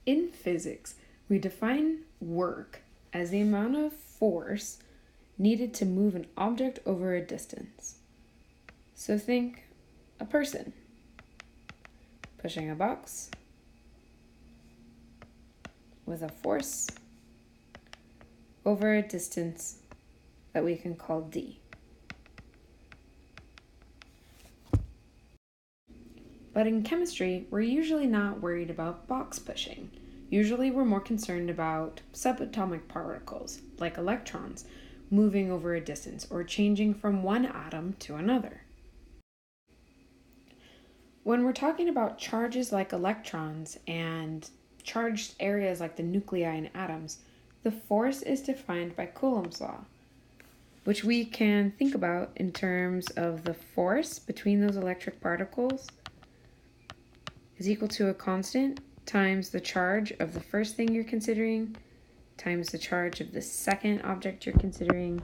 In physics, we define work as the amount of force needed to move an object over a distance. So think a person pushing a box with a force over a distance that we can call d. But in chemistry, we're usually not worried about box pushing. Usually we're more concerned about subatomic particles, like electrons, moving over a distance or changing from one atom to another. When we're talking about charges like electrons and charged areas like the nuclei and atoms, the force is defined by Coulomb's law, which we can think about in terms of the force between those electric particles is equal to a constant times the charge of the first thing you're considering times the charge of the second object you're considering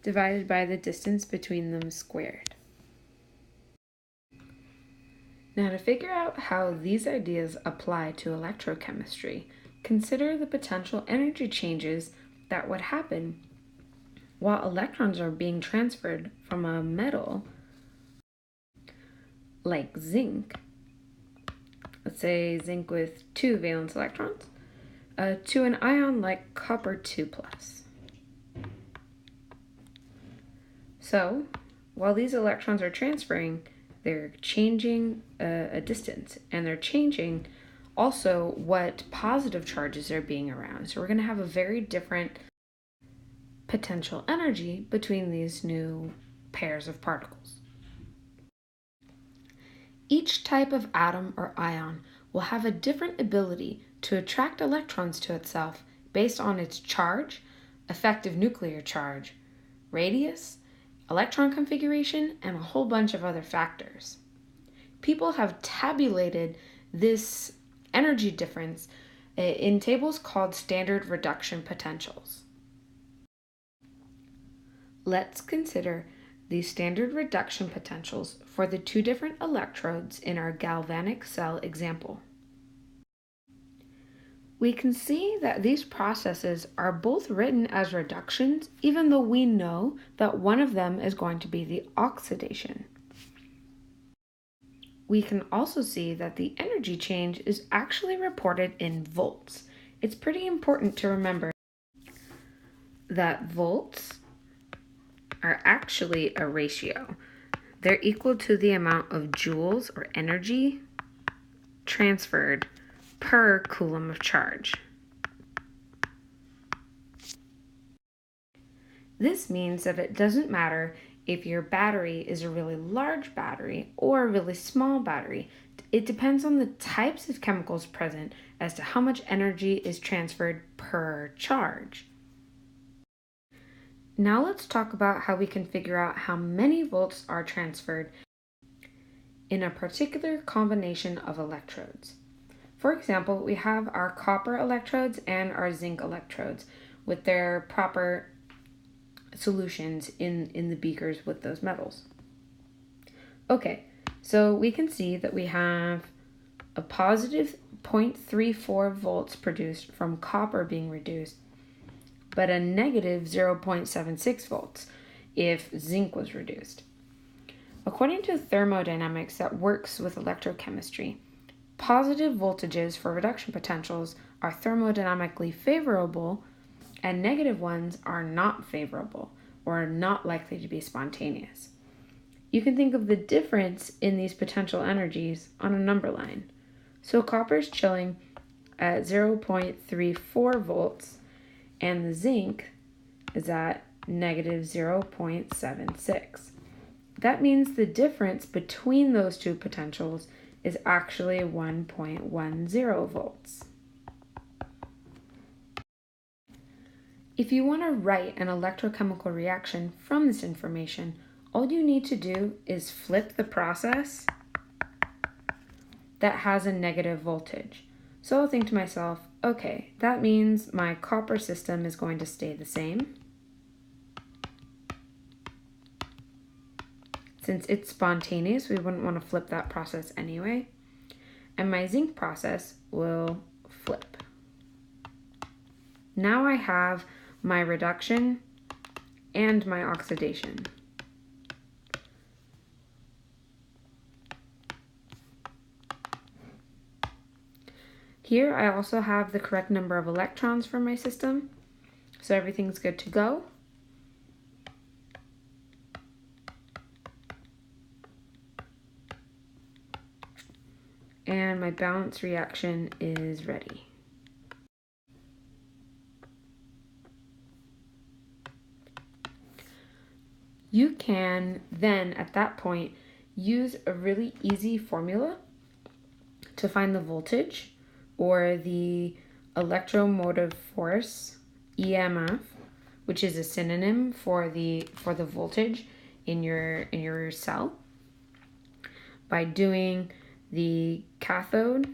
divided by the distance between them squared. Now, to figure out how these ideas apply to electrochemistry, consider the potential energy changes that would happen while electrons are being transferred from a metal like zinc, let's say zinc with 2 valence electrons, to an ion like copper 2+. So, while these electrons are transferring, they're changing a distance, and they're changing also what positive charges are being around. So we're going to have a very different potential energy between these new pairs of particles. Each type of atom or ion will have a different ability to attract electrons to itself based on its charge, effective nuclear charge, radius, electron configuration, and a whole bunch of other factors. People have tabulated this energy difference in tables called standard reduction potentials. Let's consider the standard reduction potentials for the 2 different electrodes in our galvanic cell example. We can see that these processes are both written as reductions, even though we know that one of them is going to be the oxidation. We can also see that the energy change is actually reported in volts. It's pretty important to remember that volts are actually a ratio. They're equal to the amount of joules or energy transferred per coulomb of charge. This means that it doesn't matter if your battery is a really large battery or a really small battery. It depends on the types of chemicals present as to how much energy is transferred per charge. Now let's talk about how we can figure out how many volts are transferred in a particular combination of electrodes. For example, we have our copper electrodes and our zinc electrodes with their proper solutions in the beakers with those metals. Okay, so we can see that we have a positive 0.34 volts produced from copper being reduced, but a negative 0.76 volts if zinc was reduced. According to thermodynamics that works with electrochemistry, positive voltages for reduction potentials are thermodynamically favorable, and negative ones are not favorable or are not likely to be spontaneous. You can think of the difference in these potential energies on a number line. So copper is chilling at 0.34 volts, and the zinc is at negative 0.76. That means the difference between those two potentials is actually 1.10 volts. If you want to write an electrochemical reaction from this information, all you need to do is flip the process that has a negative voltage. So I'll think to myself, okay, that means my copper system is going to stay the same. Since it's spontaneous, we wouldn't want to flip that process anyway. And my zinc process will flip. Now I have my reduction and my oxidation. Here I also have the correct number of electrons for my system, so everything's good to go. And my balance reaction is ready. You can then, at that point, use a really easy formula to find the voltage or the electromotive force, EMF, which is a synonym for the voltage in your cell, by doing the cathode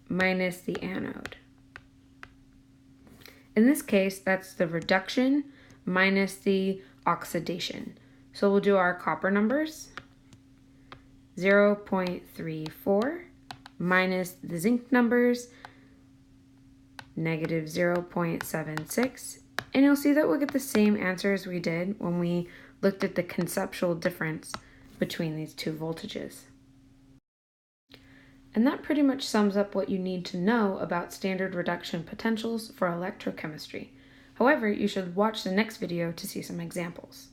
minus the anode. In this case, that's the reduction minus the oxidation. So we'll do our copper numbers. 0.34 minus the zinc numbers, negative 0.76. And you'll see that we'll get the same answer as we did when we looked at the conceptual difference between these two voltages. And that pretty much sums up what you need to know about standard reduction potentials for electrochemistry. However, you should watch the next video to see some examples.